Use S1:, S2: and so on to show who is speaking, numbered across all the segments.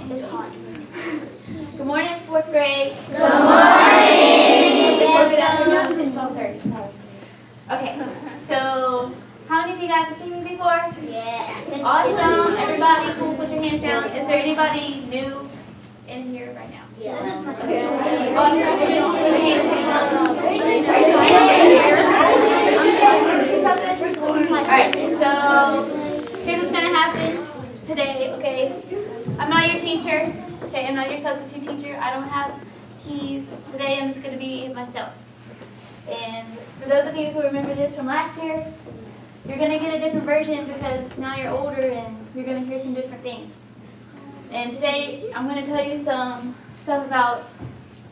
S1: It's hot. Good morning, 4th grade.
S2: Good morning.
S1: Good afternoon. It's 12:30. Okay, so how many of you guys have seen me before?
S2: Yeah.
S1: Awesome. Everybody, cool. Put your hands down. Is there anybody new in here right now?
S2: Yeah.
S1: Okay. Awesome. Put your hands down. Alright, so here's what's going to happen today, okay? I'm not your teacher, okay? I'm not your substitute teacher. I don't have keys. Today I'm just going to be myself. And for those of you who remember this from last year, you're going to get a different version because now you're older and you're going to hear some different things. And today I'm going to tell you some stuff about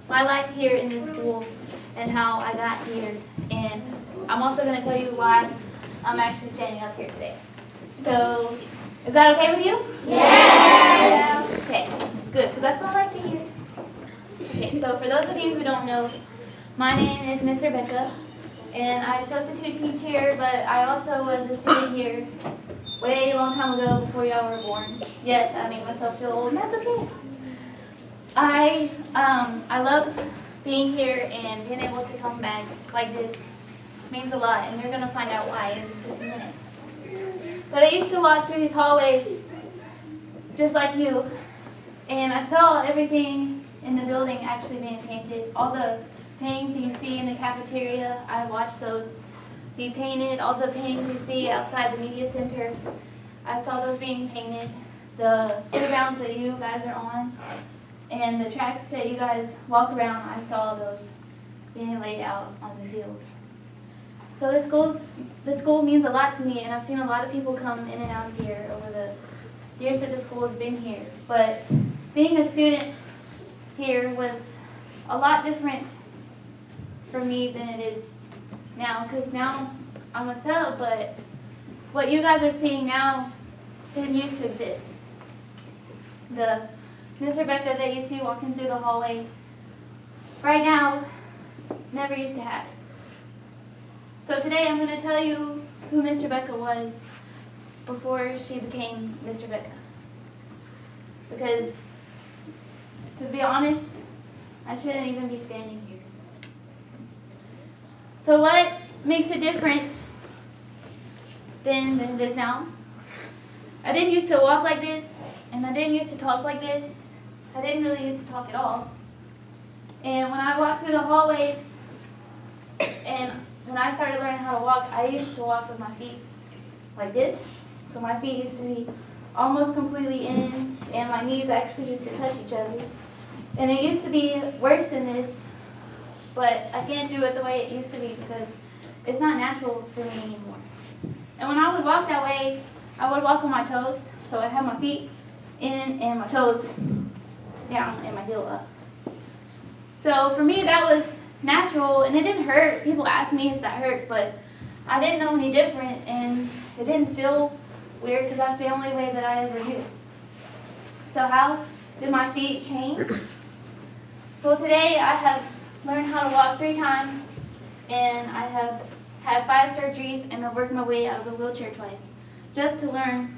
S1: my life here in this school and how I got here. And I'm also going to tell you why I'm actually standing up here today. So, is that okay with you?
S2: Yes.
S1: Okay, good, because that's what I like to hear. Okay, so for those of you who don't know, my name is Miss Rebecca, and I substitute teach here, but I also was a student here way a long time ago before y'all were born. Yes, I make myself feel old, and that's okay. I love being here and being able to come back like this means a lot, and you're going to find out why in just a few minutes. But I used to walk through these hallways just like you, and I saw everything in the building actually being painted. All the paintings you see in the cafeteria, I watched those be painted. All the paintings you see outside the media center, I saw those being painted. The playgrounds that you guys are on and the tracks that you guys walk around, I saw those being laid out on the field. So this school means a lot to me, and I've seen a lot of people come in and out of here over the years that the school has been here. But being a student here was a lot different for me than it is now, because now I'm a sub, but what you guys are seeing now didn't used to exist. The Miss Rebecca that you see walking through the hallway right now never used to have it. So today I'm going to tell you who Miss Rebecca was before she became Miss Rebecca. Because, to be honest, I shouldn't even be standing here. So what makes it different than it is now? I didn't used to walk like this, and I didn't used to talk like this. I didn't really used to talk at all. And when I walked through the hallways, and when I started learning how to walk, I used to walk with my feet like this. So my feet used to be almost completely in, and my knees actually used to touch each other. And it used to be worse than this, but I can't do it the way it used to be because it's not natural for me anymore. And when I would walk that way, I would walk on my toes. So I have my feet in and my toes down and my heel up. So for me, that was natural, and it didn't hurt. People asked me if that hurt, but I didn't know any different, and it didn't feel weird because that's the only way that I ever knew. So how did my feet change? Well, today I have learned how to walk 3 times, and I have had 5 surgeries, and I've worked my way out of a wheelchair twice, just to learn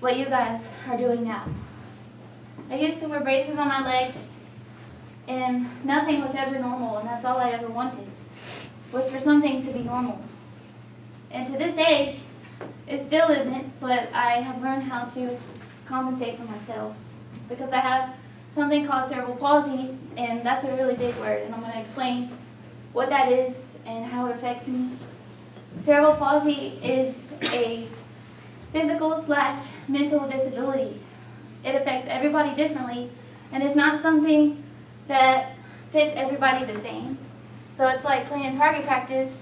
S1: what you guys are doing now. I used to wear braces on my legs, and nothing was ever normal, and that's all I ever wanted, was for something to be normal. And to this day, it still isn't, but I have learned how to compensate for myself, because I have something called cerebral palsy, and that's a really big word, and I'm going to explain what that is and how it affects me. Cerebral palsy is a physical/mental disability. It affects everybody differently, and it's not something that fits everybody the same. So it's like playing target practice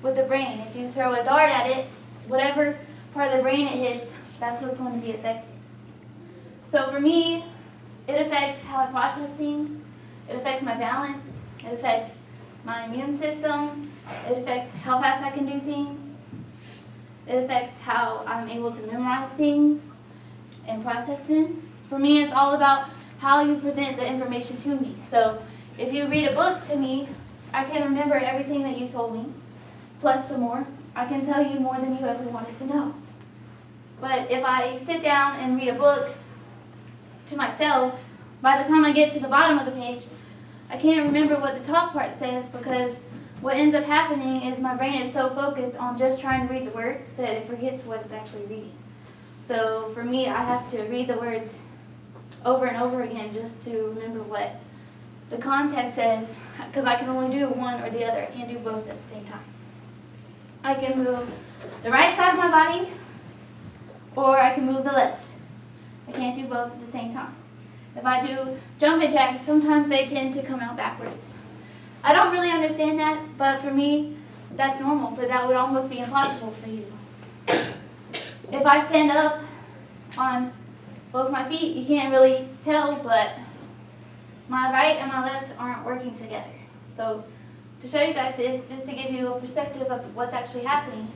S1: with the brain. If you throw a dart at it, whatever part of the brain it hits, that's what's going to be affected. So for me, it affects how I process things, it affects my balance, it affects my immune system, it affects how fast I can do things, it affects how I'm able to memorize things and process them. For me, it's all about how you present the information to me. So if you read a book to me, I can remember everything that you told me, plus some more. I can tell you more than you ever wanted to know. But if I sit down and read a book to myself, by the time I get to the bottom of the page, I can't remember what the top part says because what ends up happening is my brain is so focused on just trying to read the words that it forgets what it's actually reading. So for me, I have to read the words over and over again just to remember what the context says, because I can only do one or the other. I can't do both at the same time. I can move the right side of my body, or I can move the left. I can't do both at the same time. If I do jumping jacks, sometimes they tend to come out backwards. I don't really understand that, but for me, that's normal, but that would almost be impossible for you. If I stand up on both my feet, you can't really tell, but my right and my left aren't working together. So to show you guys this, just to give you a perspective of what's actually happening,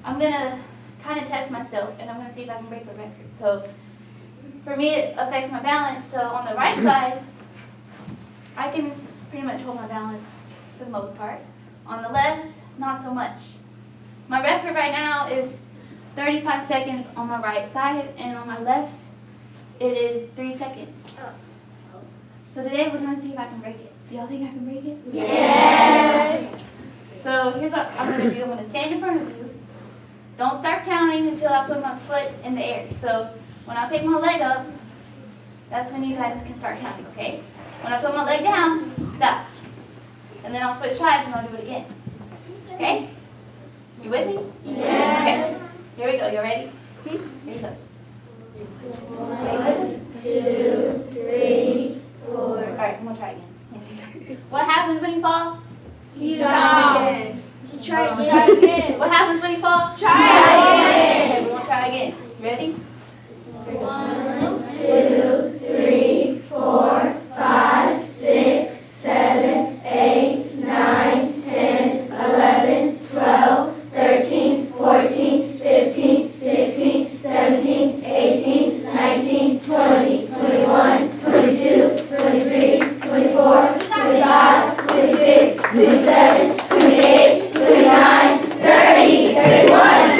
S1: I'm going to kind of test myself, and I'm going to see if I can break the record. So for me, it affects my balance. So on the right side, I can pretty much hold my balance for the most part. On the left, not so much. My record right now is 35 seconds on my right side, and on my left, it is 3 seconds. So today we're going to see if I can break it. Do y'all think I can break it?
S2: Yes.
S1: So here's what I'm going to do. I'm going to stand in front of you. Don't start counting until I put my foot in the air. So when I pick my leg up, that's when you guys can start counting, okay? When I put my leg down, stop. And then I'll switch sides and I'll do it again. Okay? You with me?
S2: Yes.
S1: Okay. Here we go. You ready? Here you go.
S2: 1, 2, 3, 4.
S1: All right, I'm going to try again. What happens when you fall?
S2: You stop. Try again.
S1: What happens when you fall?
S2: Try again.
S1: Okay, we're going to try again. Ready?
S2: 1, 2, 3, 4, 5, 6, 7, 8, 9, 10, 11, 12, 13, 14, 15, 16, 17, 18, 19, 20, 21, 22, 23, 24, 25, 26, 27, 28, 29, 30, 31.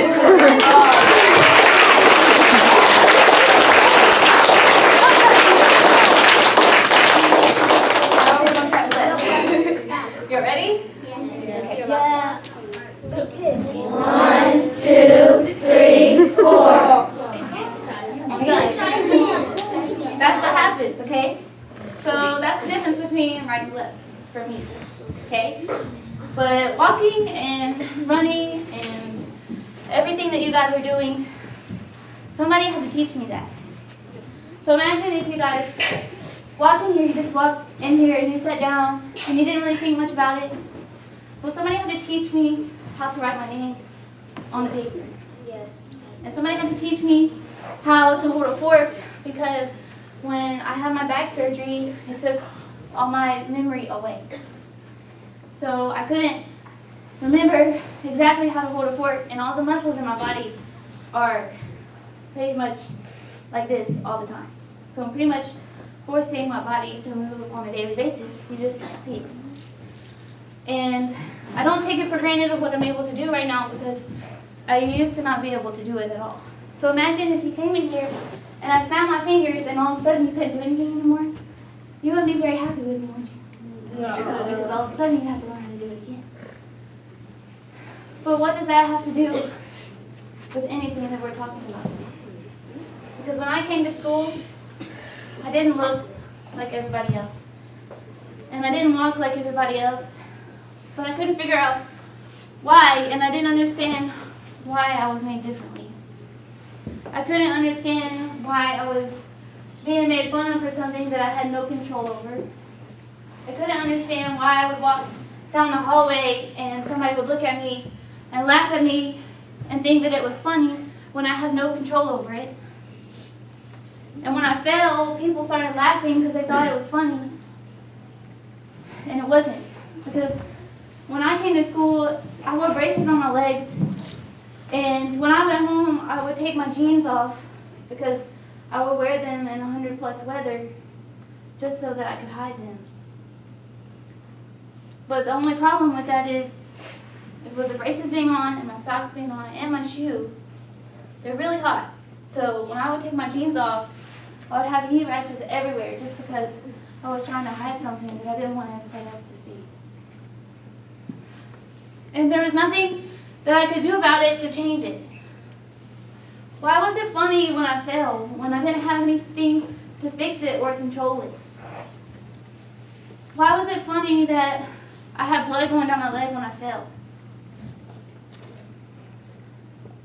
S1: You ready?
S2: Yeah. 1, 2, 3, 4.
S1: That's what happens, okay? So that's the difference between right and left for me, okay? But walking and running and everything that you guys are doing, somebody had to teach me that. So imagine if you guys walked in here, you just walked in here and you sat down and you didn't really think much about it. Well, somebody had to teach me how to write my name on the paper.
S2: Yes.
S1: And somebody had to teach me how to hold a fork because when I had my back surgery, it took all my memory away. So I couldn't remember exactly how to hold a fork, and all the muscles in my body are pretty much like this all the time. So I'm pretty much forcing my body to move on a daily basis. You just can't see it. And I don't take it for granted of what I'm able to do right now because I used to not be able to do it at all. So imagine if you came in here and I snapped my fingers and all of a sudden you couldn't do anything anymore. You wouldn't be very happy with me, would you? No. Because all of a sudden you have to learn how to do it again. But what does that have to do with anything that we're talking about? Because when I came to school, I didn't look like everybody else. And I didn't walk like everybody else. But I couldn't figure out why, and I didn't understand why I was made differently. I couldn't understand why I was being made fun of for something that I had no control over. I couldn't understand why I would walk down the hallway and somebody would look at me and laugh at me and think that it was funny when I had no control over it. And when I fell, people started laughing because they thought it was funny. And it wasn't. Because when I came to school, I wore braces on my legs. And when I went home, I would take my jeans off because I would wear them in 100+ weather just so that I could hide them. But the only problem with that is with the braces being on and my socks being on and my shoe, they're really hot. So when I would take my jeans off, I would have heat rashes everywhere just because I was trying to hide something that I didn't want everybody else to see. And there was nothing that I could do about it to change it. Why was it funny when I fell, when I didn't have anything to fix it or control it? Why was it funny that I had blood going down my leg when I fell?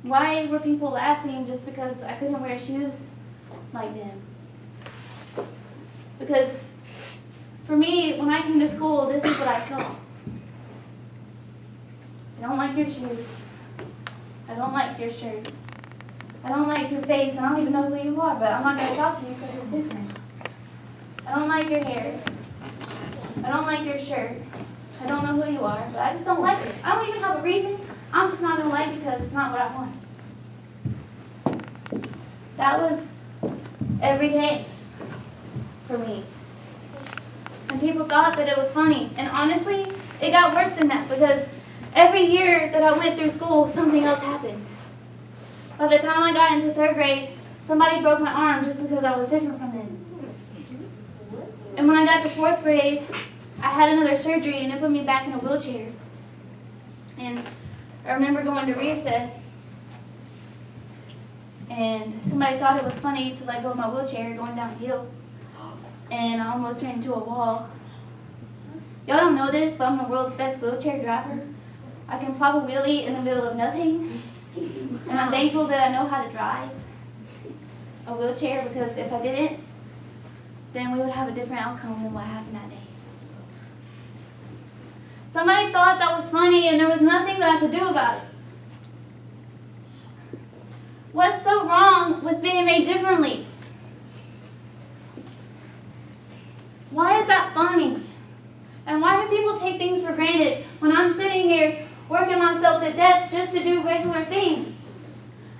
S1: Why were people laughing just because I couldn't wear shoes like them? Because for me, when I came to school, this is what I saw. I don't like your shoes. I don't like your shirt. I don't like your face. I don't even know who you are, but I'm not going to talk to you because it's different. I don't like your hair. I don't like your shirt. I don't know who you are, but I just don't like it. I don't even have a reason. I'm just not going to like it because it's not what I want. That was every day for me. And people thought that it was funny. And honestly, it got worse than that because every year that I went through school, something else happened. By the time I got into 3rd grade, somebody broke my arm just because I was different from them. And when I got to 4th grade, I had another surgery and it put me back in a wheelchair. And I remember going to recess and somebody thought it was funny to let go of my wheelchair going down a hill. And I almost ran into a wall. Y'all don't know this, but I'm the world's best wheelchair driver. I can pop a wheelie in the middle of nothing. And I'm thankful that I know how to drive a wheelchair because if I didn't, then we would have a different outcome than what happened that day. Somebody thought that was funny and there was nothing that I could do about it. What's so wrong with being made differently? Why is that funny? And why do people take things for granted when I'm sitting here working myself to death just to do regular things?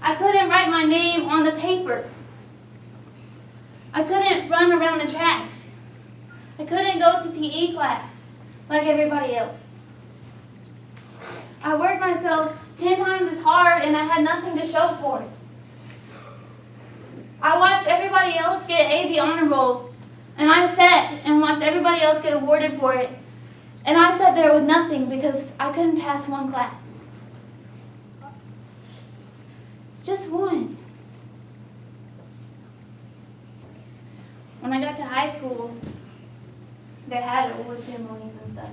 S1: I couldn't write my name on the paper. I couldn't run around the track. I couldn't go to PE class like everybody else. I worked myself 10 times as hard and I had nothing to show for it. I watched everybody else get an AB honor roll and I sat and watched everybody else get awarded for it. And I sat there with nothing because I couldn't pass one class. Just one. When I got to high school, they had award ceremonies and stuff.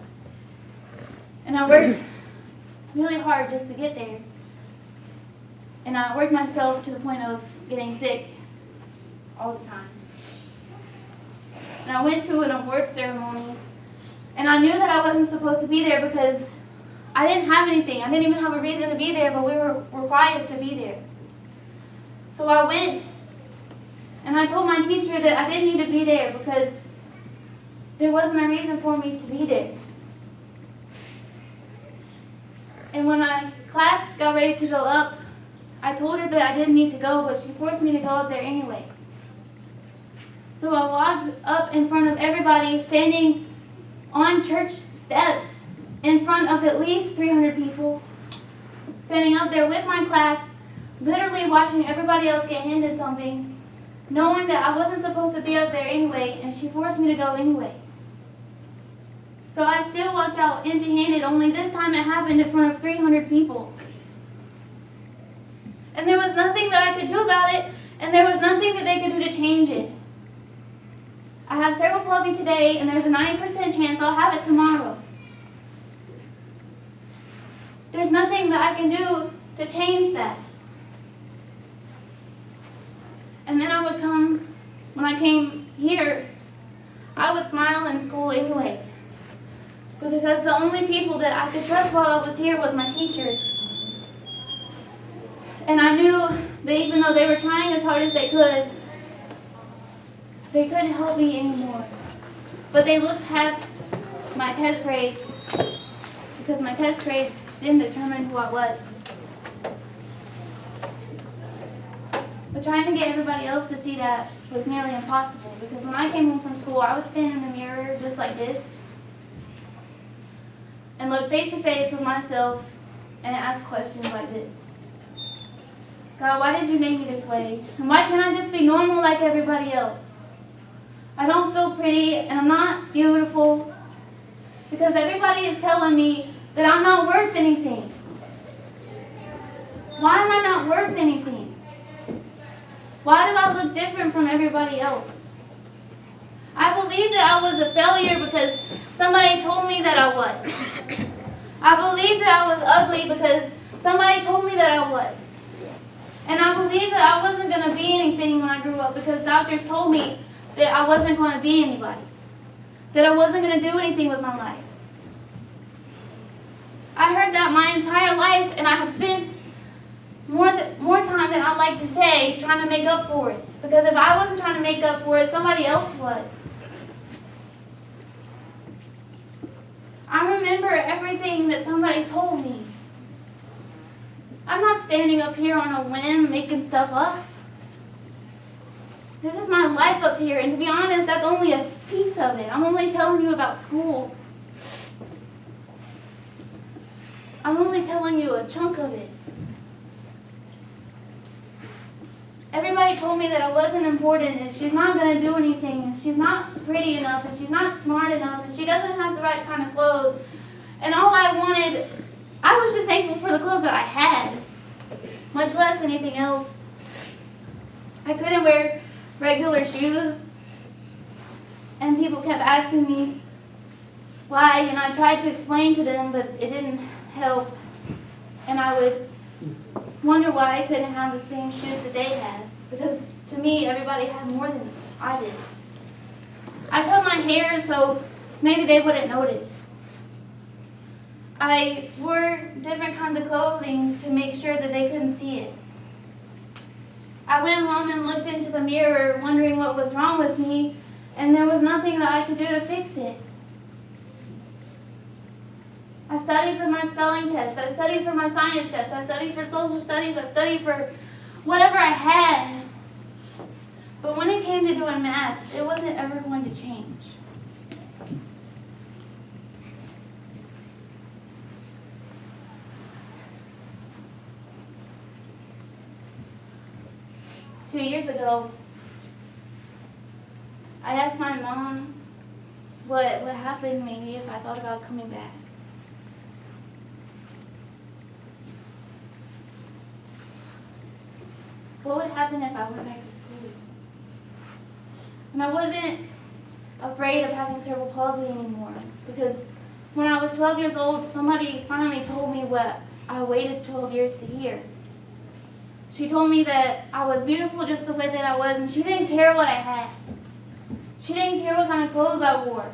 S1: And I worked really hard just to get there. And I worked myself to the point of getting sick all the time. And I went to an award ceremony, and I knew that I wasn't supposed to be there because I didn't have anything. I didn't even have a reason to be there, but we were required to be there. So I went, and I told my teacher that I didn't need to be there because there wasn't a reason for me to be there. And when my class got ready to go up, I told her that I didn't need to go, but she forced me to go up there anyway. So I walked up in front of everybody, standing on church steps in front of at least 300 people, standing up there with my class, literally watching everybody else get handed something, knowing that I wasn't supposed to be up there anyway, and she forced me to go anyway. So I still walked out empty-handed, only this time it happened in front of 300 people. And there was nothing that I could do about it, and there was nothing that they could do to change it. I have cerebral palsy today, and there's a 90% chance I'll have it tomorrow. There's nothing that I can do to change that. And then I would come, when I came here, I would smile in school anyway. Because the only people that I could trust while I was here was my teachers. And I knew that even though they were trying as hard as they couldn't help me anymore. But they looked past my test grades because my test grades didn't determine who I was. But trying to get everybody else to see that was nearly impossible because when I came home from school, I would stand in the mirror just like this and look face to face with myself and ask questions like this. God, why did you make me this way? And why can't I just be normal like everybody else? I don't feel pretty, and I'm not beautiful because everybody is telling me that I'm not worth anything. Why am I not worth anything? Why do I look different from everybody else? I believe that I was a failure because somebody told me that I was. I believe that I was ugly because somebody told me that I was. And I believe that I wasn't going to be anything when I grew up because doctors told me that I wasn't going to be anybody. That I wasn't going to do anything with my life. I heard that my entire life, and I have spent more time than I'd like to say trying to make up for it. Because if I wasn't trying to make up for it, somebody else was. I remember everything that somebody told me. I'm not standing up here on a whim making stuff up. This is my life up here, and to be honest, that's only a piece of it. I'm only telling you about school. I'm only telling you a chunk of it. Everybody told me that I wasn't important, and she's not going to do anything, and she's not pretty enough, and she's not smart enough, and she doesn't have the right kind of clothes. And all I wanted, I was just thankful for the clothes that I had, much less anything else. I couldn't wear regular shoes, and people kept asking me why, and I tried to explain to them, but it didn't help. And I would wonder why I couldn't have the same shoes that they had, because to me, everybody had more than I did. I cut my hair so maybe they wouldn't notice. I wore different kinds of clothing to make sure that they couldn't see it. I went home and looked into the mirror wondering what was wrong with me, and there was nothing that I could do to fix it. I studied for my spelling test, I studied for my science test, I studied for social studies, I studied for whatever I had. But when it came to doing math, it wasn't ever going to change. Two years ago, I asked my mom what happened maybe if I thought about coming back. What would happen if I went back to school? And I wasn't afraid of having cerebral palsy anymore, because when I was 12 years old, somebody finally told me what I waited 12 years to hear. She told me that I was beautiful just the way that I was, and she didn't care what I had. She didn't care what kind of clothes I wore.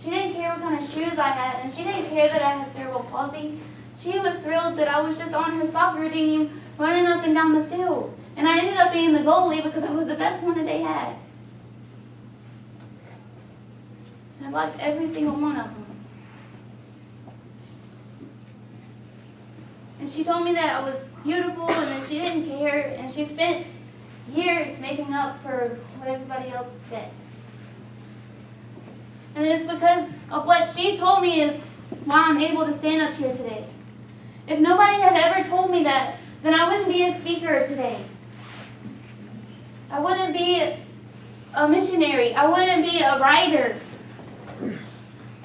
S1: She didn't care what kind of shoes I had, and she didn't care that I had cerebral palsy. She was thrilled that I was just on her soccer team running up and down the field. And I ended up being the goalie because I was the best one that they had. And I liked every single one of them. And she told me that I was beautiful and that she didn't care, and she spent years making up for what everybody else said. And it's because of what she told me is why I'm able to stand up here today. If nobody had ever told me that, then I wouldn't be a speaker today. I wouldn't be a missionary. I wouldn't be a writer.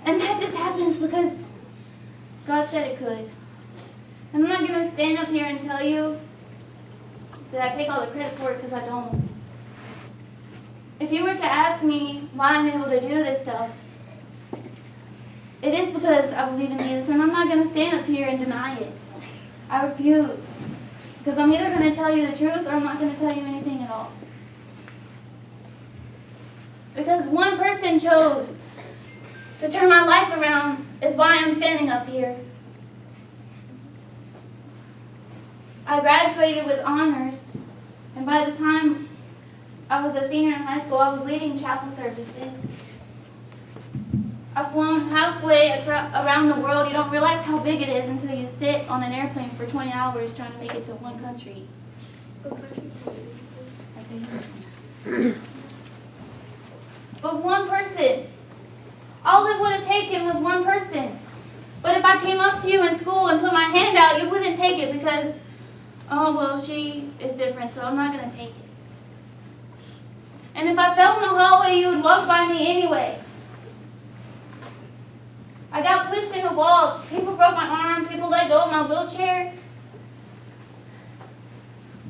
S1: And that just happens because God said it could. I'm not going to stand up here and tell you that I take all the credit for it, because I don't. If you were to ask me why I'm able to do this stuff, it is because I believe in Jesus, and I'm not going to stand up here and deny it. I refuse. Because I'm either going to tell you the truth or I'm not going to tell you anything at all. Because one person chose to turn my life around is why I'm standing up here. I graduated with honors, and by the time I was a senior in high school, I was leading chapel services. I've flown halfway around the world. You don't realize how big it is until you sit on an airplane for 20 hours trying to make it to one country. I'll tell you. But one person. All it would have taken was one person. But if I came up to you in school and put my hand out, you wouldn't take it because, oh, well, she is different, so I'm not going to take it. And if I fell in the hallway, you would walk by me anyway. I got pushed into walls. People broke my arm. People let go of my wheelchair.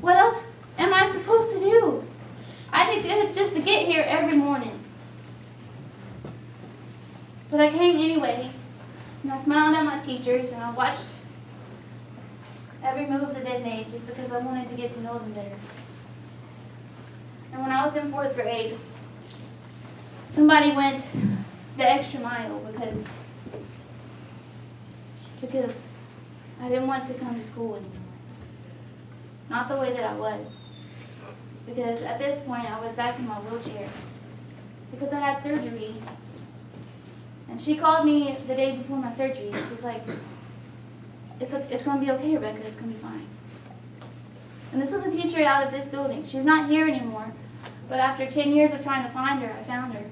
S1: What else am I supposed to do? I did good just to get here every morning. But I came anyway. And I smiled at my teachers and I watched every move that they made just because I wanted to get to know them better. And when I was in 4th grade, somebody went the extra mile because I didn't want to come to school anymore. Not the way that I was. Because at this point I was back in my wheelchair because I had surgery. And she called me the day before my surgery. She's like, it's going to be okay, Rebecca. It's going to be fine. And this was a teacher out of this building. She's not here anymore. But after 10 years of trying to find her, I found her.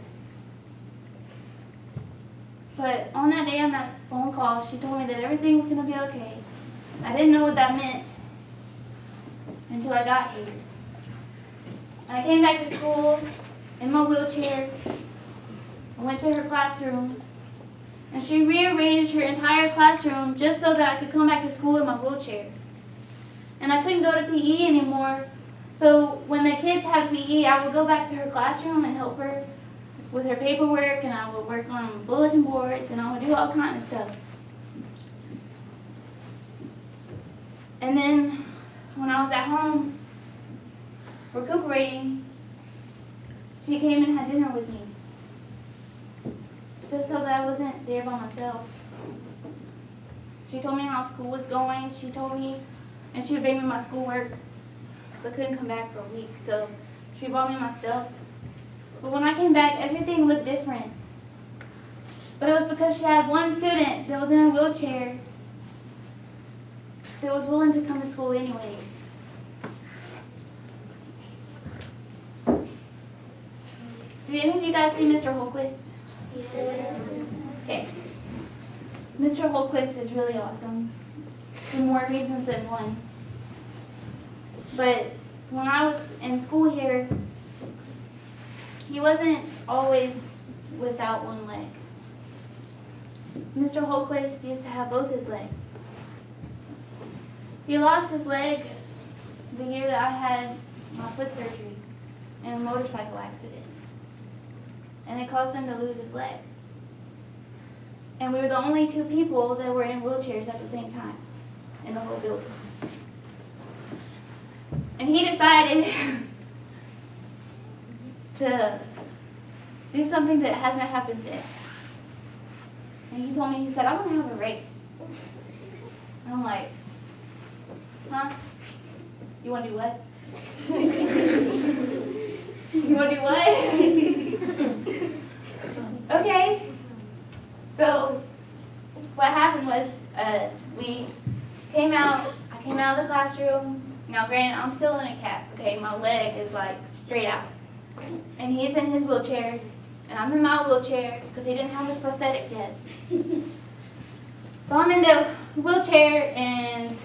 S1: But on that day, on that phone call, she told me that everything was going to be okay. I didn't know what that meant until I got here. And I came back to school in my wheelchair. I went to her classroom. And she rearranged her entire classroom just so that I could come back to school in my wheelchair. And I couldn't go to PE anymore. So when the kids had PE, I would go back to her classroom and help her with her paperwork, and I would work on bulletin boards, and I would do all kinds of stuff. And then when I was at home recuperating, she came and had dinner with me. Just so that I wasn't there by myself. She told me how school was going. She told me, and she would bring me my schoolwork, because I couldn't come back for a week. So she brought me my stuff. But when I came back, everything looked different. But it was because she had one student that was in a wheelchair that was willing to come to school anyway. Do any of you guys see Mr. Holquist? Okay. Mr. Holquist is really awesome for more reasons than one. But when I was in school here, he wasn't always without one leg. Mr. Holquist used to have both his legs. He lost his leg the year that I had my foot surgery in a motorcycle accident. And it caused him to lose his leg. And we were the only 2 people that were in wheelchairs at the same time in the whole building. And he decided to do something that hasn't happened since. And he told me, he said, I want to have a race. And I'm like, huh? You want to do what? You want to do what? Okay. So what happened was I came out of the classroom. Now granted, I'm still in a cast, okay? My leg is like straight out. And he's in his wheelchair, and I'm in my wheelchair because he didn't have his prosthetic yet. So I'm in the wheelchair, and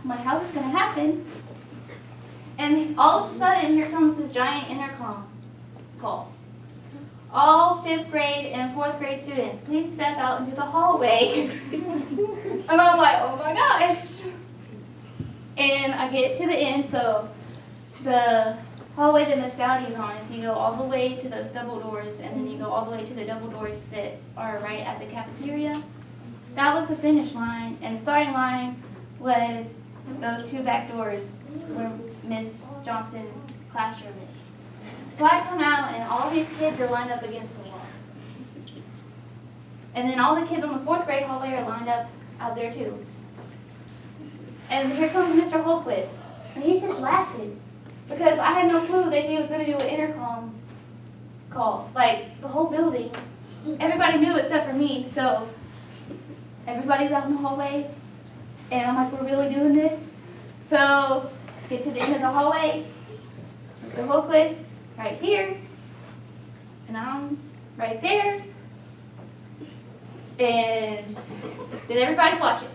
S1: I'm like, how's this going to happen? And all of a sudden, here comes this giant intercom call. All 5th grade and 4th grade students, please step out into the hallway. And I'm like, oh my gosh. And I get to the end, so the hallway that Miss Dowdy is on, if you go all the way to those double doors, and then you go all the way to the double doors that are right at the cafeteria, that was the finish line, and the starting line was those 2 back doors where Miss Johnson's classroom is. So I come out, and all these kids are lined up against the wall. And then all the kids on the 4th grade hallway are lined up out there too. And here comes Mr. Holquist, and he's just laughing because I had no clue that he was going to do an intercom call. Like, the whole building, everybody knew except for me, so everybody's out in the hallway, and I'm like, we're really doing this? So, get to the end of the hallway, Mr. Holquist right here, and I'm right there, and then everybody's watching.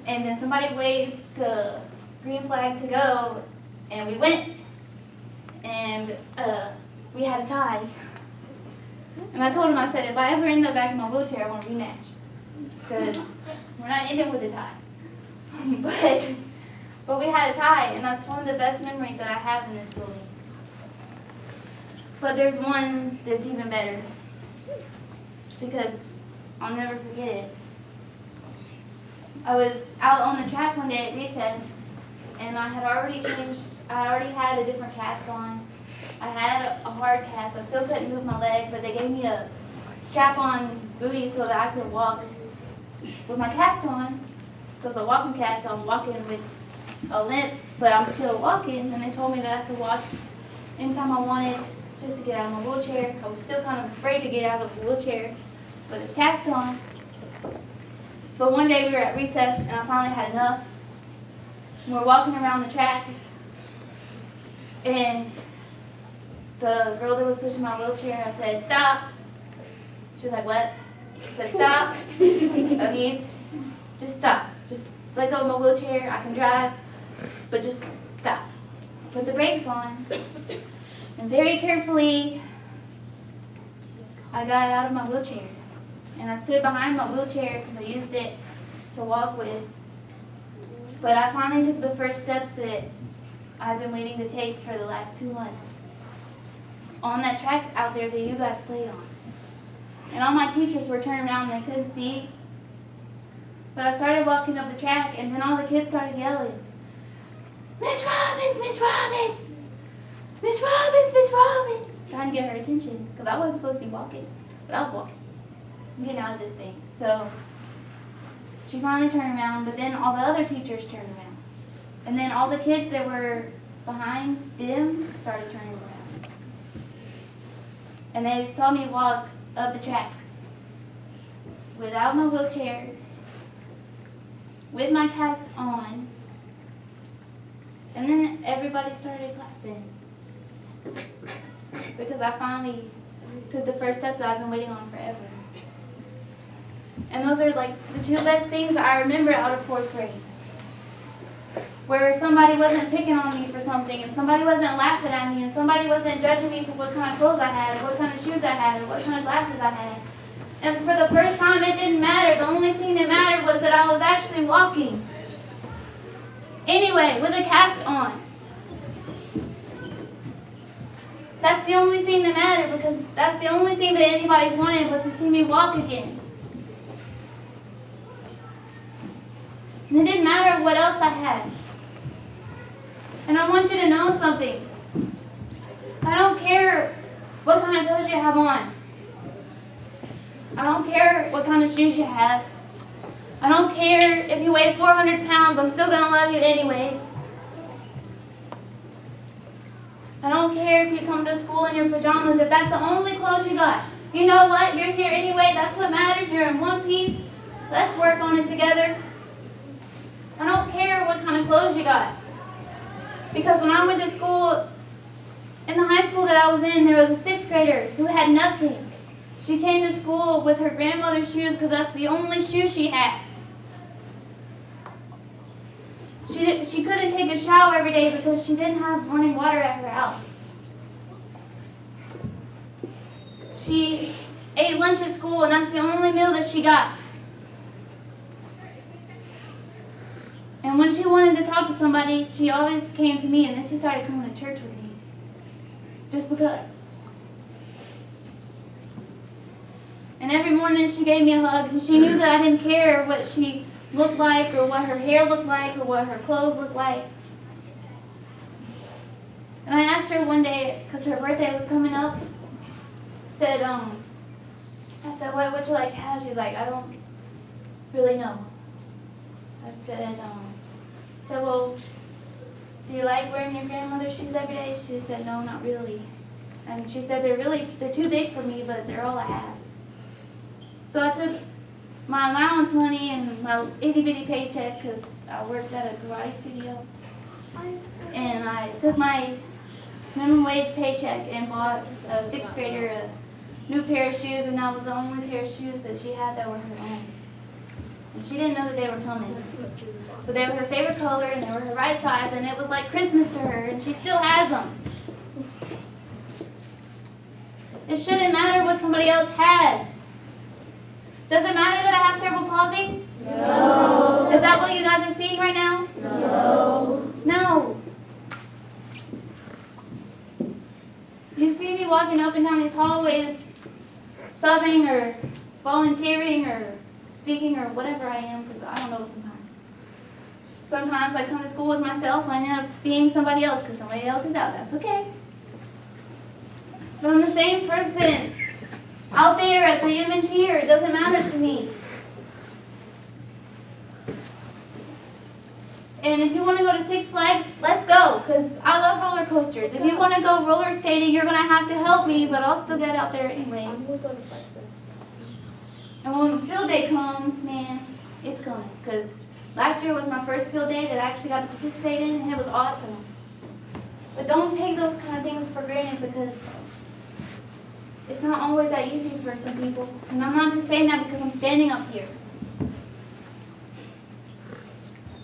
S1: And then somebody waved the green flag to go, and we went. and we had a tie. And I told him, I said, if I ever end up back in my wheelchair, I want a rematch. Because we're not ending with a tie. But we had a tie, and that's one of the best memories that I have in this building. But there's one that's even better, because I'll never forget it. I was out on the track one day at recess, and I already had a different cast on. I had a hard cast. I still couldn't move my leg, but they gave me a strap-on booty so that I could walk with my cast on. So it's a walking cast, so I'm walking with a limp, but I'm still walking, and they told me that I could walk anytime I wanted just to get out of my wheelchair. I was still kind of afraid to get out of the wheelchair, but it's cast on. But one day we were at recess, and I finally had enough. And we're walking around the track, and the girl that was pushing my wheelchair, I said, "Stop." She was like, "What?" I said, "Stop. That means just stop. Just let go of my wheelchair. I can drive, but just stop." Put the brakes on, and very carefully, I got out of my wheelchair. And I stood behind my wheelchair because I used it to walk with. But I finally took the first steps that I've been waiting to take for the last 2 months on that track out there that you guys played on. And all my teachers were turned around and they couldn't see. But I started walking up the track, and then all the kids started yelling, "Miss Robbins, Miss Robbins, Miss Robbins, Miss Robbins," trying to get her attention because I wasn't supposed to be walking, but I was walking. I'm getting out of this thing. So she finally turned around, but then all the other teachers turned around. And then all the kids that were behind them started turning around. And they saw me walk up the track without my wheelchair, with my cast on, and then everybody started clapping. Because I finally took the first steps that I've been waiting on forever. And those are like the 2 best things I remember out of 4th grade. Where somebody wasn't picking on me for something, and somebody wasn't laughing at me, and somebody wasn't judging me for what kind of clothes I had, or what kind of shoes I had, or what kind of glasses I had. And for the first time, it didn't matter. The only thing that mattered was that I was actually walking. Anyway, with a cast on. That's the only thing that mattered, because that's the only thing that anybody wanted was to see me walk again. And it didn't matter what else I had. And I want you to know something. I don't care what kind of clothes you have on. I don't care what kind of shoes you have. I don't care if you weigh 400 pounds. I'm still going to love you anyways. I don't care if you come to school in your pajamas, if that's the only clothes you got. You know what? You're here anyway. That's what matters. You're in one piece. Let's work on it together. I don't care what kind of clothes you got. Because when I went to school, in the high school that I was in, there was a 6th grader who had nothing. She came to school with her grandmother's shoes because that's the only shoes she had. She couldn't take a shower every day because she didn't have running water at her house. She ate lunch at school, and that's the only meal that she got. And when she wanted to talk to somebody, she always came to me, and then she started coming to church with me. Just because. And every morning she gave me a hug, and she knew that I didn't care what she looked like, or what her hair looked like, or what her clothes looked like. And I asked her one day, because her birthday was coming up, I said, what would you like to have? She's like, I don't really know. I said, well, do you like wearing your grandmother's shoes every day? She said, no, not really. And she said, they're too big for me, but they're all I have. So I took my allowance money and my itty-bitty paycheck, because I worked at a karate studio, and I took my minimum wage paycheck and bought a 6th grader a new pair of shoes, and that was the only pair of shoes that she had that were her own. And she didn't know that they were coming. But they were her favorite color, and they were her right size, and it was like Christmas to her, and she still has them. It shouldn't matter what somebody else has. Does it matter that I have cerebral palsy?
S2: No.
S1: Is that what you guys are seeing right now?
S2: No.
S1: No. You see me walking up and down these hallways, subbing or volunteering or speaking or whatever I am, because I don't know sometimes. Sometimes I come to school as myself and I end up being somebody else because somebody else is out. That's okay. But I'm the same person out there as I am in here. It doesn't matter to me. And if you want to go to Six Flags, let's go, because I love roller coasters. If you want to go roller skating, you're going to have to help me, but I'll still get out there anyway.
S2: I'm going to fight first.
S1: And when field day comes, man, it's coming. Because last year was my first field day that I actually got to participate in, and it was awesome. But don't take those kind of things for granted, because it's not always that easy for some people. And I'm not just saying that because I'm standing up here.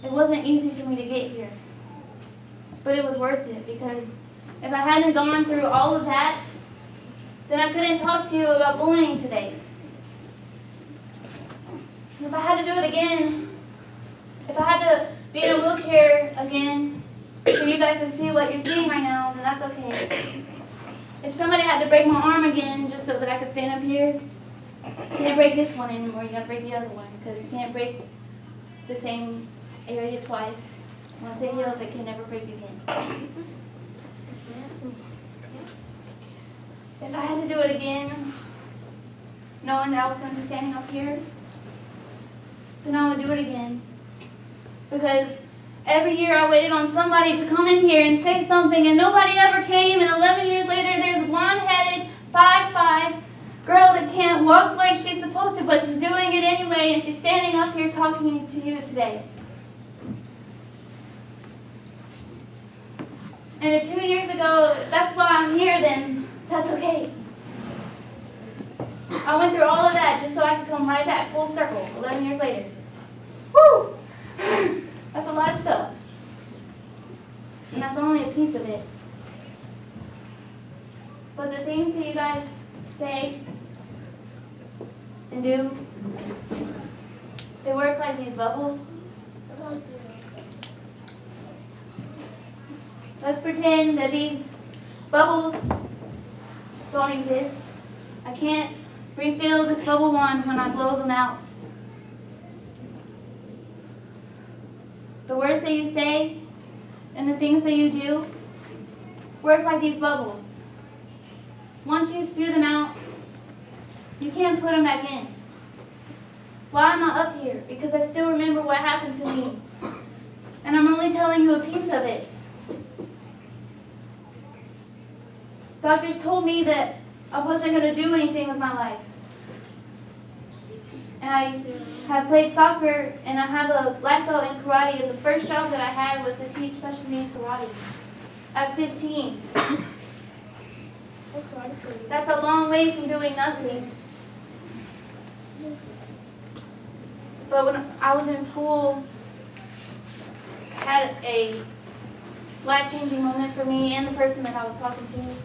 S1: It wasn't easy for me to get here. But it was worth it, because if I hadn't gone through all of that, then I couldn't talk to you about bullying today. And if I had to do it again, if I had to be in a wheelchair again for you guys to see what you're seeing right now, then that's okay. If somebody had to break my arm again just so that I could stand up here, you can't break this one anymore, you gotta break the other one, because you can't break the same area twice. Once it heals, it can never break again. If I had to do it again, knowing that I was going to be standing up here, then I would do it again. Because every year I waited on somebody to come in here and say something, and nobody ever came, and 11 years later there's a blonde-headed, 5'5" girl that can't walk like she's supposed to, but she's doing it anyway, and she's standing up here talking to you today. And if 2 years ago, that's why I'm here, then that's okay. I went through all of that just so I could come right back full circle 11 years later. Woo! That's a lot of stuff. And that's only a piece of it. But the things that you guys say and do, they work like these bubbles. Let's pretend that these bubbles don't exist. I can't refill this bubble wand when I blow them out. The words that you say and the things that you do work like these bubbles. Once you spew them out, you can't put them back in. Why am I up here? Because I still remember what happened to me. And I'm only telling you a piece of it. Doctors told me that I wasn't going to do anything with my life. And I have played soccer, and I have a black belt in karate, and the first job that I had was to teach special needs karate at 15. That's a long way from doing nothing. But when I was in school, I had a life-changing moment for me and the person that I was talking to.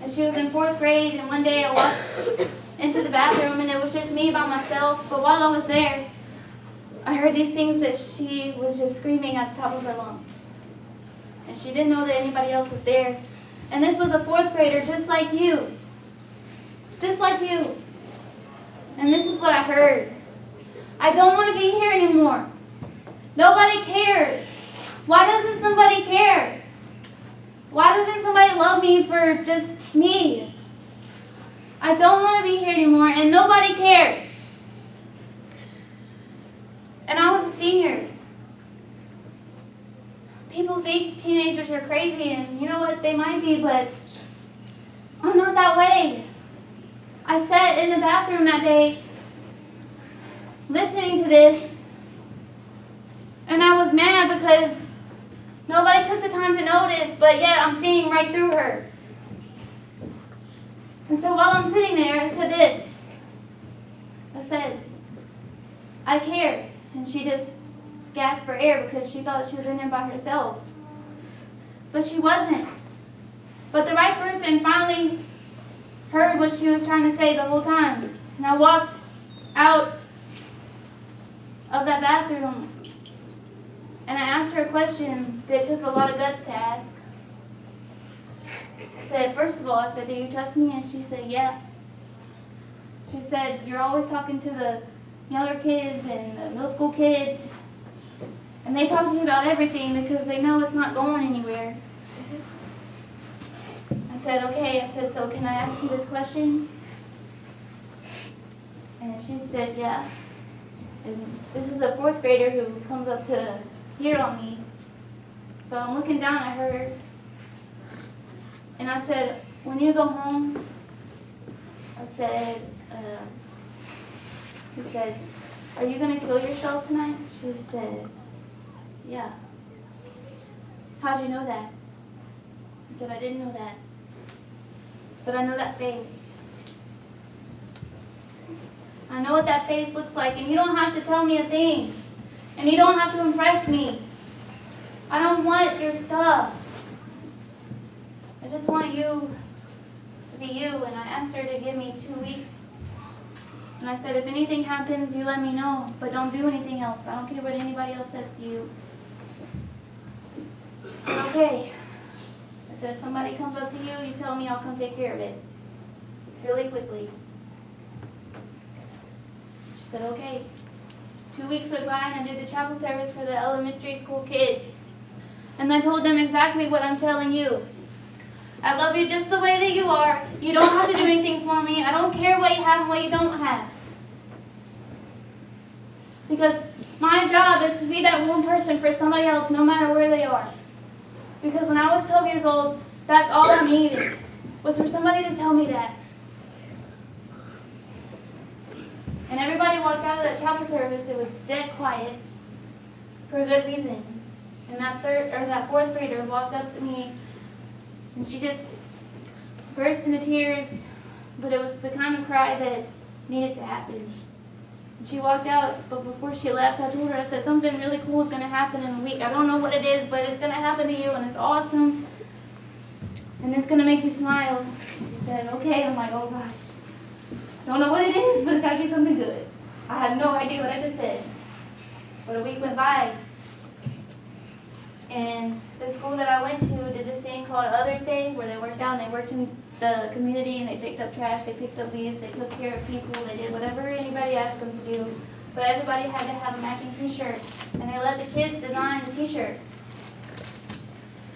S1: And she was in 4th grade, and one day I walked into the bathroom, and it was just me by myself. But while I was there, I heard these things that she was just screaming at the top of her lungs. And she didn't know that anybody else was there. And this was a 4th grader just like you. Just like you. And this is what I heard. I don't want to be here anymore. Nobody cares. Why doesn't somebody care? Why doesn't somebody love me for just me? I don't want to be here anymore, and nobody cares. And I was a senior. People think teenagers are crazy, and you know what, they might be, but I'm not that way. I sat in the bathroom that day listening to this, and I was mad because nobody took the time to notice, but yet I'm seeing right through her. And so while I'm sitting there, I said this. I said, I care. And she just gasped for air because she thought she was in there by herself. But she wasn't. But the right person finally heard what she was trying to say the whole time. And I walked out of that bathroom and I asked her a question that took a lot of guts to ask. I said, first of all, I said, do you trust me? And she said, yeah. She said, you're always talking to the younger kids and the middle school kids, and they talk to you about everything because they know it's not going anywhere. I said, okay. I said, so can I ask you this question? And she said, yeah. And this is a 4th grader who comes up to hear on me. So I'm looking down at her, and I said, when you go home, I said, he said, are you going to kill yourself tonight? She said, yeah. How'd you know that? I said, I didn't know that. But I know that face. I know what that face looks like, and you don't have to tell me a thing. And you don't have to impress me. I don't want your stuff. I just want you to be you. And I asked her to give me 2 weeks. And I said, if anything happens, you let me know. But don't do anything else. I don't care what anybody else says to you. She said, okay. I said, if somebody comes up to you, you tell me, I'll come take care of it. Really quickly. She said, okay. 2 weeks went by and I did the chapel service for the elementary school kids. And I told them exactly what I'm telling you. I love you just the way that you are. You don't have to do anything for me. I don't care what you have and what you don't have. Because my job is to be that one person for somebody else, no matter where they are. Because when I was 12 years old, that's all I needed, was for somebody to tell me that. And everybody walked out of that chapel service. It was dead quiet for a good reason. And that 4th grader walked up to me, and she just burst into tears, but it was the kind of cry that needed to happen. And she walked out, but before she left, I told her, I said, something really cool is going to happen in a week. I don't know what it is, but it's going to happen to you, and it's awesome, and it's going to make you smile. She said, okay. I'm like, oh gosh. Don't know what it is, but it's got to be something good. I had no idea what I just said. But a week went by, and the school that I went to did this thing called Others Day, where they worked out and they worked in the community and they picked up trash, they picked up leaves, they took care of people, they did whatever anybody asked them to do. But everybody had to have a matching t-shirt, and they let the kids design the t-shirt.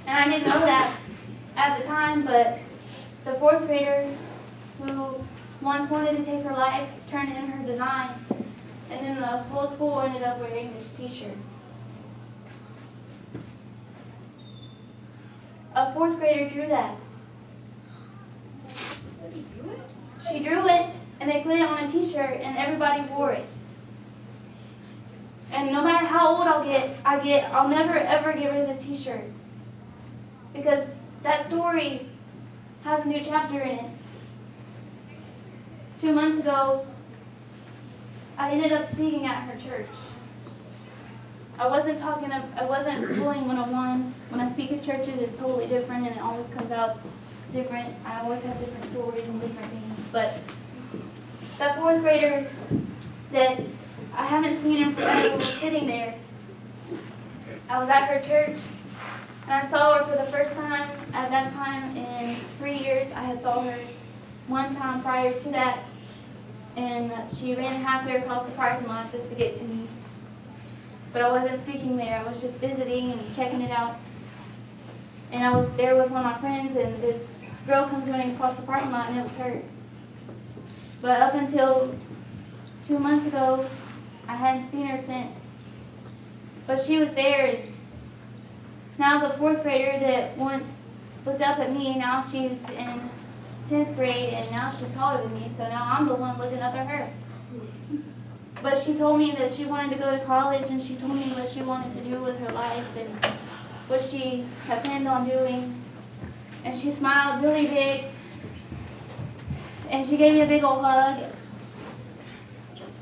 S1: And I didn't know that at the time, but the 4th grader who once wanted to take her life turned in her design, and then the whole school ended up wearing this t-shirt. A 4th grader drew that. She drew it, and they put it on a t-shirt, and everybody wore it. And no matter how old I'll never ever get rid of this t-shirt. Because that story has a new chapter in it. 2 months ago, I ended up speaking at her church. I wasn't pulling 101. When I speak at churches, it's totally different, and it always comes out different. I always have different stories and different things. But that 4th grader that I haven't seen her forever was sitting there. I was at her church, and I saw her for the first time at that time in 3 years. I had saw her one time prior to that, and she ran halfway across the parking lot just to get to me. But I wasn't speaking there. I was just visiting and checking it out. And I was there with one of my friends, and this girl comes running across the parking lot, and it was her. But up until 2 months ago, I hadn't seen her since. But she was there. And now the 4th grader that once looked up at me, now she's in 10th grade, and now she's taller than me, so now I'm the one looking up at her. But she told me that she wanted to go to college, and she told me what she wanted to do with her life and what she had planned on doing. And she smiled really big, and she gave me a big old hug,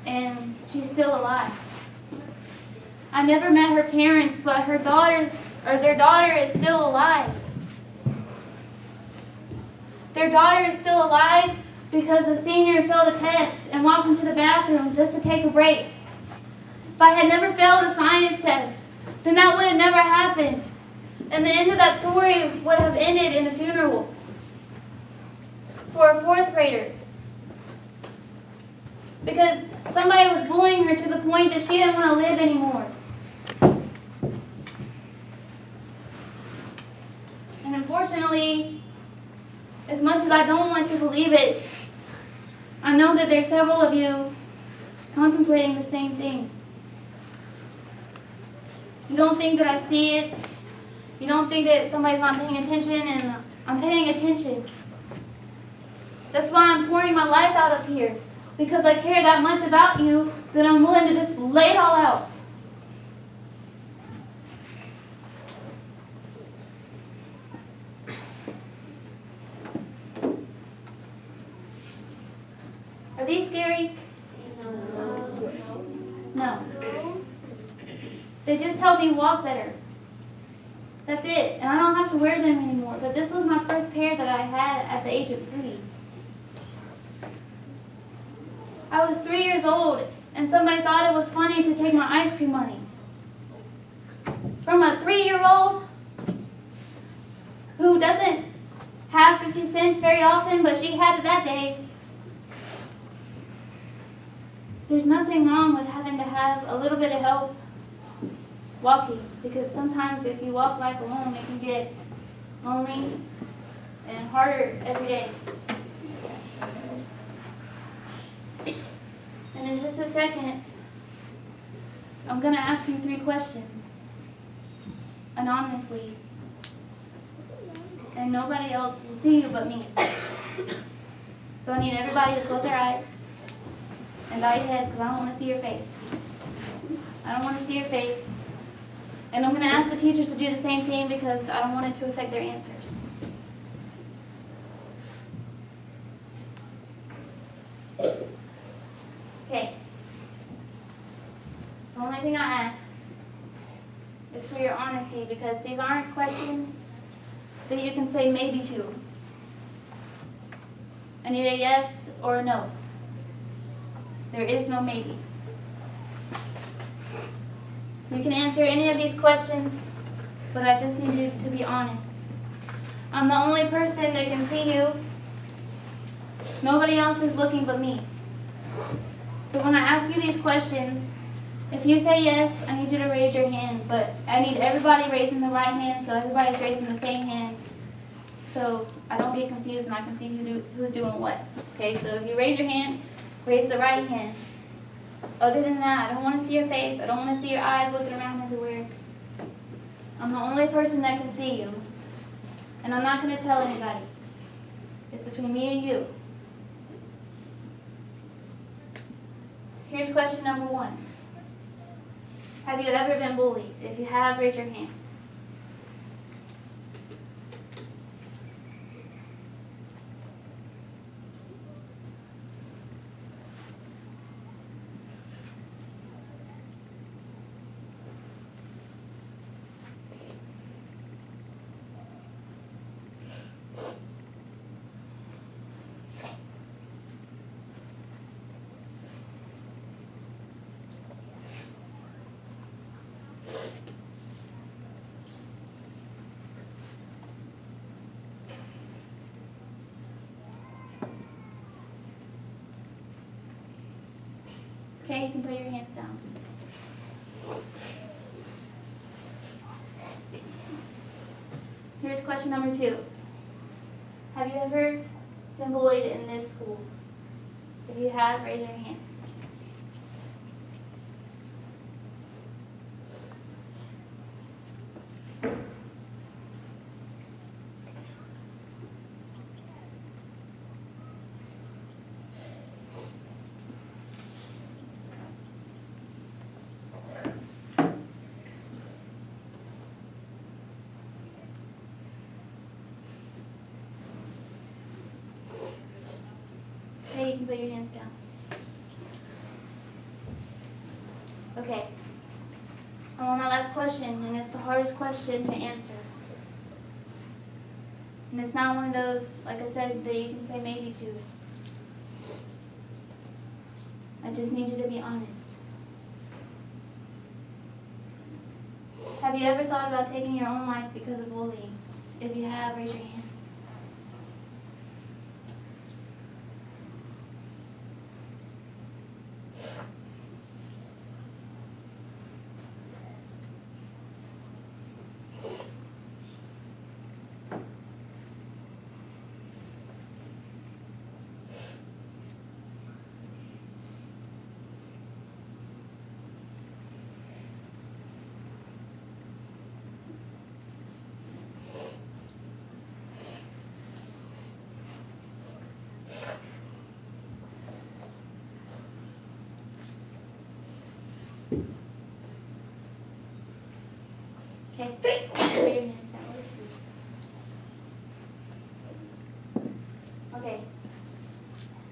S1: and she's still alive. I never met her parents, but their daughter is still alive. Their daughter is still alive, because a senior failed a test and walked into the bathroom just to take a break. If I had never failed a science test, then that would have never happened. And the end of that story would have ended in a funeral for a fourth grader. Because somebody was bullying her to the point that she didn't want to live anymore. And unfortunately, as much as I don't want to believe it, I know that there's several of you contemplating the same thing. You don't think that I see it. You don't think that somebody's not paying attention, and I'm paying attention. That's why I'm pouring my life out up here, because I care that much about you that I'm willing to just lay it all out. Are these scary? No. They just help me walk better. That's it. And I don't have to wear them anymore. But this was my first pair that I had at the age of 3. I was 3 years old, and somebody thought it was funny to take my ice cream money. From a 3-year-old who doesn't have 50 cents very often, but she had it that day. There's nothing wrong with having to have a little bit of help walking, because sometimes if you walk life alone, it can get lonely and harder every day. And in just a second, I'm going to ask you 3 questions anonymously, and nobody else will see you but me. So I need everybody to close their eyes and bow your heads, because I don't want to see your face. I don't want to see your face. And I'm going to ask the teachers to do the same thing, because I don't want it to affect their answers. Okay. The only thing I ask is for your honesty, because these aren't questions that you can say maybe to. I need a yes or a no. There is no maybe. You can answer any of these questions, but I just need you to be honest. I'm the only person that can see you. Nobody else is looking but me. So when I ask you these questions, if you say yes, I need you to raise your hand, but I need everybody raising the right hand, so everybody's raising the same hand, so I don't get confused and I can see who's doing what. Okay, so if you raise your hand, raise the right hand. Other than that, I don't want to see your face. I don't want to see your eyes looking around everywhere. I'm the only person that can see you. And I'm not going to tell anybody. It's between me and you. Here's question number 1. Have you ever been bullied? If you have, raise your hand. Okay, you can put your hands down. Here's question number 2. Have you ever been bullied in this school? If you have, raise your hand. Okay, you can put your hands down. Okay. I'm on my last question, and it's the hardest question to answer. And it's not one of those, like I said, that you can say maybe to. I just need you to be honest. Have you ever thought about taking your own life because of bullying? If you have, raise your hand. Okay, put your hands down. Okay,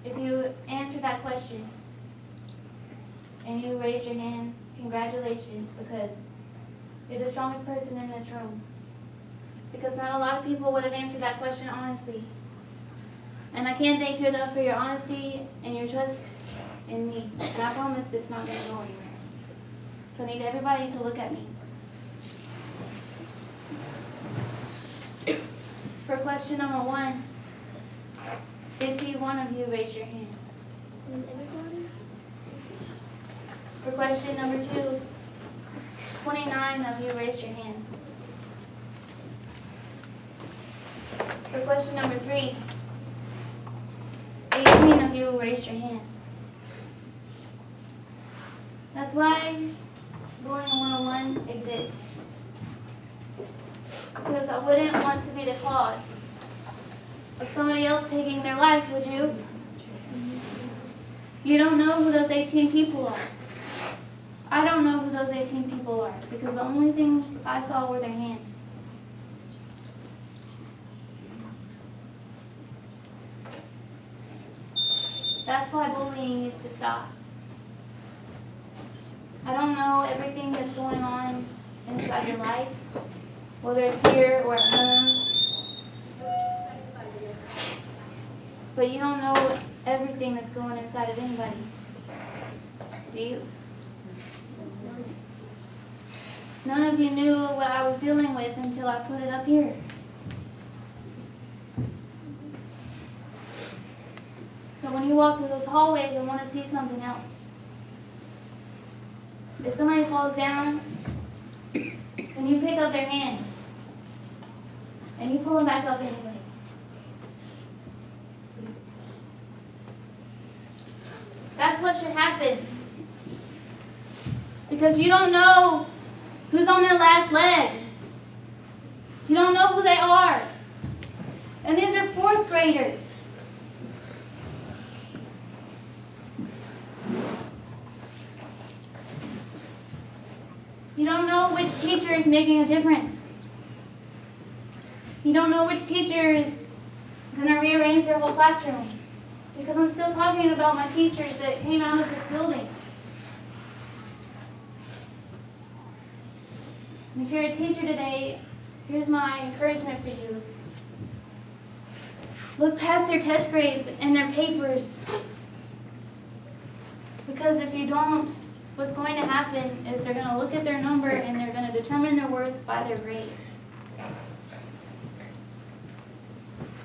S1: if you answer that question and you raise your hand, congratulations, because you're the strongest person in this room. Because not a lot of people would have answered that question honestly. And I can't thank you enough for your honesty and your trust in me. And I promise it's not going to go anywhere. So I need everybody to look at me. For question number 1, 51 of you raise your hands. For question number 2, 29 of you raise your hands. For question number 3, 18 of you raise your hands. That's why Bullying 101 exists. Because I wouldn't want to be the cause of somebody else taking their life, would you? You don't know who those 18 people are. I don't know who those 18 people are because the only things I saw were their hands. That's why bullying needs to stop. I don't know everything that's going on inside your life, whether it's here or at home. But you don't know everything that's going inside of anybody. Do you? None of you knew what I was dealing with until I put it up here. So when you walk through those hallways, I want to see something else. If somebody falls down, then you pick up their hand and you pull them back up anyway. That's what should happen. Because you don't know who's on their last leg. You don't know who they are. And these are 4th graders. You don't know which teacher is making a difference. You don't know which teacher is going to rearrange their whole classroom. Because I'm still talking about my teachers that came out of this building. And if you're a teacher today, here's my encouragement for you. Look past their test grades and their papers. Because if you don't, what's going to happen is they're going to look at their number and they're going to determine their worth by their grade.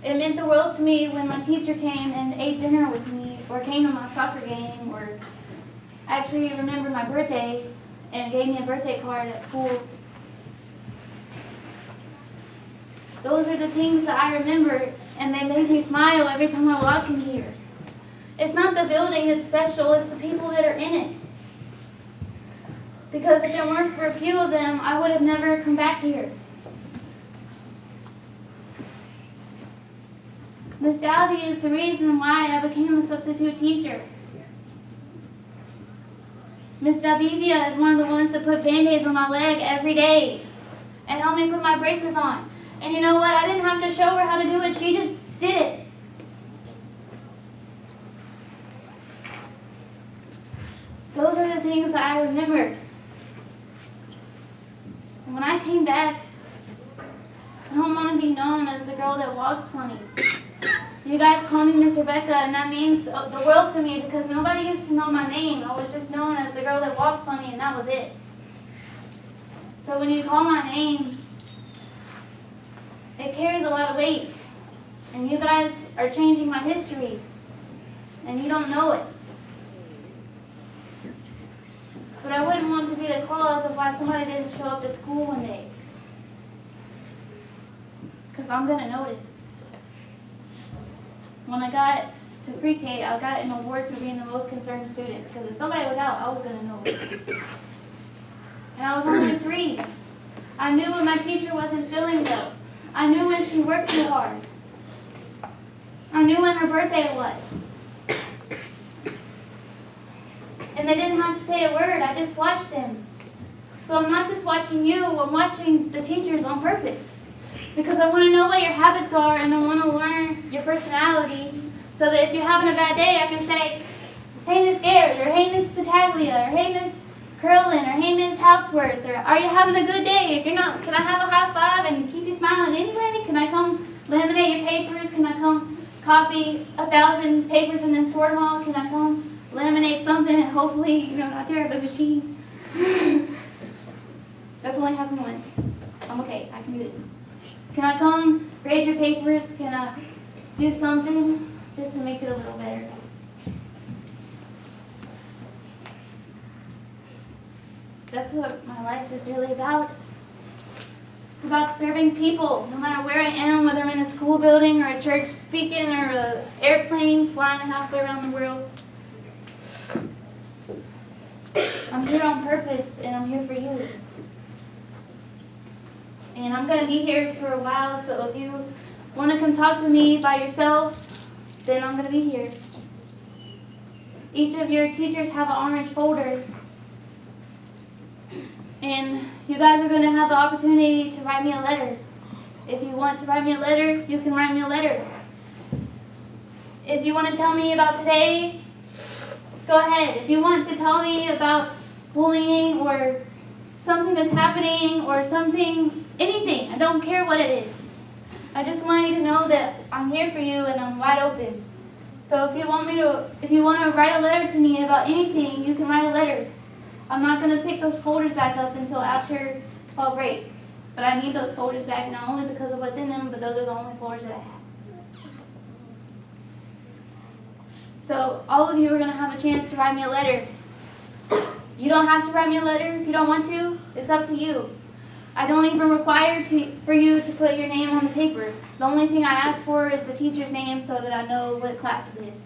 S1: It meant the world to me when my teacher came and ate dinner with me or came to my soccer game or actually remembered my birthday and gave me a birthday card at school. Those are the things that I remember and they make me smile every time I walk in here. It's not the building that's special, it's the people that are in it. Because if it weren't for a few of them, I would have never come back here. Miss Dowdy is the reason why I became a substitute teacher. Miss Davivia is one of the ones that put Band-Aids on my leg every day and helped me put my braces on. And you know what? I didn't have to show her how to do it. She just did it. Those are the things that I remember. And when I came back, I don't want to be known as the girl that walks funny. You guys call me Miss Rebecca, and that means the world to me because nobody used to know my name. I was just known as the girl that walked funny, and that was it. So when you call my name, it carries a lot of weight. And you guys are changing my history, and you don't know it. But I wouldn't want to be the cause of why somebody didn't show up to school one day. Because I'm going to notice. When I got to pre-K, I got an award for being the most concerned student. Because if somebody was out, I was going to know it. And I was only 3. I knew when my teacher wasn't feeling well. I knew when she worked too hard. I knew when her birthday was. And they didn't have to say a word. I just watched them. So I'm not just watching you. I'm watching the teachers on purpose. Because I want to know what your habits are, and I want to learn your personality so that if you're having a bad day, I can say, hey, Miss Garrett, or hey, Miss Pataglia, or hey, Miss Curlin, or hey, Miss Houseworth, or are you having a good day? If you're not, can I have a high five and keep you smiling anyway? Can I come laminate your papers? Can I come copy 1,000 papers and then sort them all? Can I come laminate something and hopefully, not tear up the machine? That's only happened once. I'm okay. I can do it. Can I come grade your papers? Can I do something just to make it a little better? That's what my life is really about. It's about serving people, no matter where I am, whether I'm in a school building or a church speaking or an airplane flying halfway around the world. I'm here on purpose, and I'm here for you. And I'm going to be here for a while, so if you want to come talk to me by yourself, then I'm going to be here. Each of your teachers have an orange folder. And you guys are going to have the opportunity to write me a letter. If you want to write me a letter, you can write me a letter. If you want to tell me about today, go ahead. If you want to tell me about bullying or something that's happening or something, anything, I don't care what it is. I just want you to know that I'm here for you and I'm wide open. So if you want to write a letter to me about anything, you can write a letter. I'm not going to pick those folders back up until after fall break. But I need those folders back not only because of what's in them, but those are the only folders that I have. So all of you are going to have a chance to write me a letter. You don't have to write me a letter if you don't want to. It's up to you. I don't even require for you to put your name on the paper. The only thing I ask for is the teacher's name so that I know what class it is.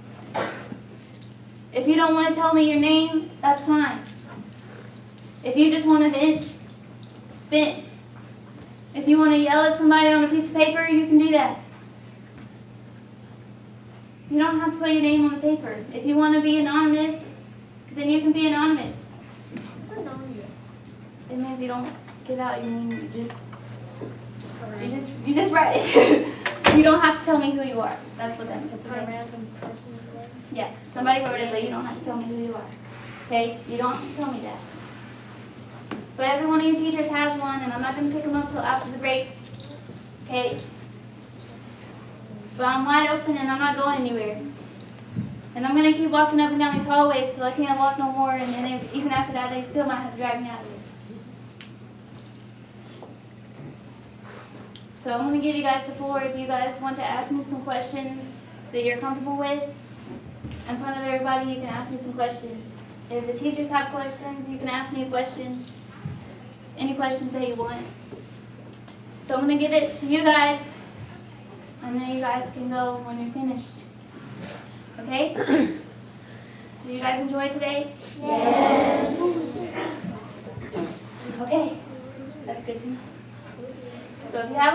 S1: If you don't want to tell me your name, that's fine. If you just want to vent, vent. If you want to yell at somebody on a piece of paper, you can do that. You don't have to put your name on the paper. If you want to be anonymous, then you can be anonymous.
S2: What's anonymous?
S1: It means you don't give out your name. You just write it. You don't have to tell me who you are. That's what that means.
S2: A random person's name?
S1: Yeah, somebody wrote it, but you don't have to tell me who you are. Okay? You don't have to tell me that. But every one of your teachers has one, and I'm not going to pick them up till after the break. Okay? But I'm wide open, and I'm not going anywhere. And I'm going to keep walking up and down these hallways till I can't walk no more, and then even after that, they still might have to drag me out of here. So I'm going to give you guys the floor if you guys want to ask me some questions that you're comfortable with. In front of everybody, you can ask me some questions. If the teachers have questions, you can ask me questions. Any questions that you want. So I'm going to give it to you guys, and then you guys can go when you're finished. Okay? Did you guys enjoy today?
S2: Yes.
S1: Okay. That's good to know. So if you have